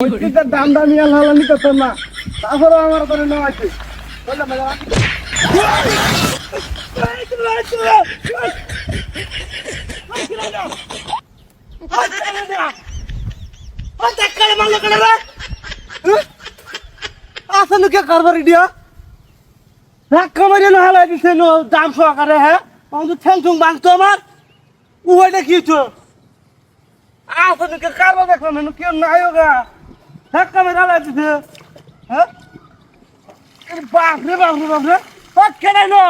ওইটার দাম দামি আল্লাহ নিতে না, তারপরে আমার করে নেওয়া আছে বললাম আসলে কে কারবারি দিয়া ধাক্কা মারিয়ে না হালাই দিছে দাম সহকারে। হ্যাঁ আমাদের ঠ্যাংঠুং ভাঙতো আমার উভয়টা কি হতো আসলে কে কারবার দেখলাম না কেউ নাই গা ধাক্কা মেরে হালাই দিছে। হ্যাঁ বাপরে বাপরে বাপরে কেন না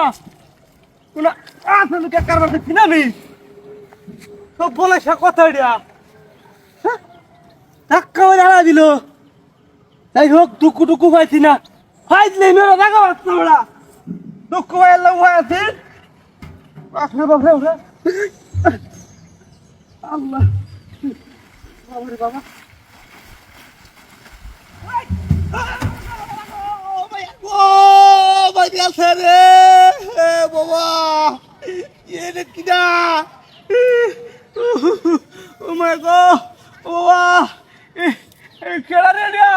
আসলে কে কারবার দেখছি না আমি সব বলে সে কথা দিয়া ধাক্কা মেরে হালাই দিল। যাই হোক টুকু টুকু পাইছি না ফাইজলে মেয়েরা দেখা পাচ্ছি ওরা দুঃখ ভাই আল্লাহ উপায় আছে। বাপরে বাপরে বাপরে আল্লাহ বাবারে বাবা আছে রে বাবা এ কিনা ও মাই গড ও খেলা রে না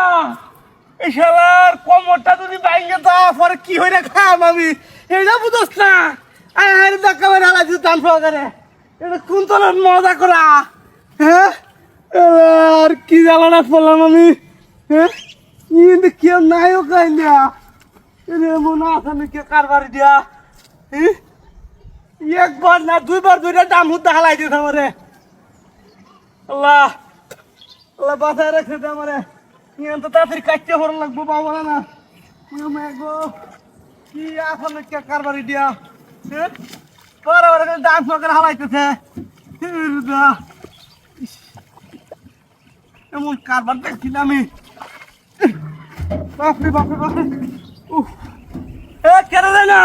এই শালার কোমরটা যদি ভাঙে তা পরে কি হইরা খাম আমি এইটা বুঝছ না। আরে ধাক্কা মেরে হালাইছি দাম সহকারে এটা কোন তলার মজা করা। হ্যাঁ আর কি জ্বালানা পড়লাম আমি। হ্যাঁ কিন্তু কেউ নাইও খাই না রে মনে আছে নাকি কারবারি দিয়া একবার না দুইবার দুইটা দাম হুদ্দা হালাই দিয়েছে আমারে। আল্লাহ আল্লাহ বাসায় রাখছে আমারে তো তাড়াতাড়ি কাটতে হরণ লাগবো বাবা না গো কি আসলে কে কারবারি দিয়া বড় বড় দাম সহকারে হালাইতেছে এমন কারবার দেখছি না আমি। বাপরে বাপরে বাপরে কেন দেয় না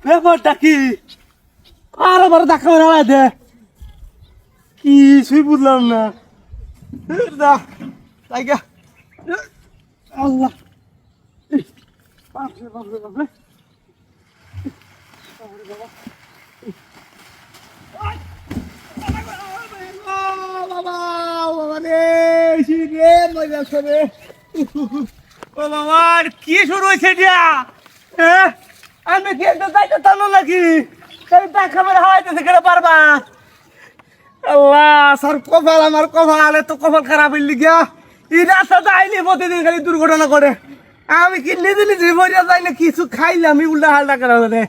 ব্যাপারটা কি আর আবার দেখা মেরে হালাই দে কিছুই বুঝলাম না। আল্লাহ বাপরে বাপরে বাপরে কি শুরু হয়েছে আমি কি একটা দায়িত্ব টানো নাকি দেখা মেরে হাওয়াইতেছে কেন পারবা। আল্লাহ স্যার কপাল আমার কপাল এত কপাল খারাপ হইলি গিয়া এই রাস্তাতে আইলে প্রতিদিন খালি দুর্ঘটনা করে আমি কি নিজে নিজে মরিয়া যাই না কিছু খাইলাম আমি উল্টা হাল্টা করা মানে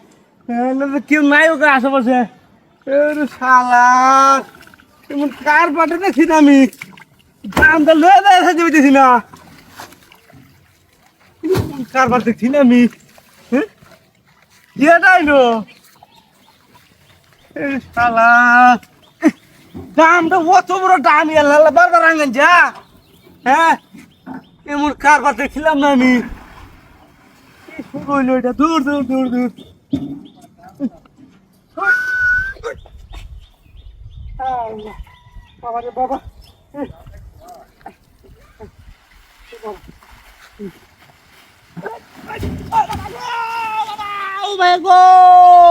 কেউ নাই ওকে আশেপাশে শালা এমন কার পাটে দেখছি না আমি দামটা লয়ে দেয় সাজে পেতেছি না কার পাট দেখছি না আমি নো শালা দামটা অত বড় দাম আল্লাহ বারবার আঙ্গেন যা। হ্যাঁ এমন কারবার দেখছিলাম না আমি শুরু হইলো এটা দূর দূর দূর দূর বাবা রে বাবা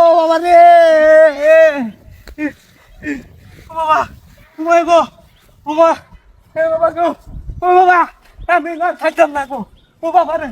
বাবা রে বাবা গো বাবা বাবা গো ও বাবা আমি না থাকতাম না গো ও বাবা রে।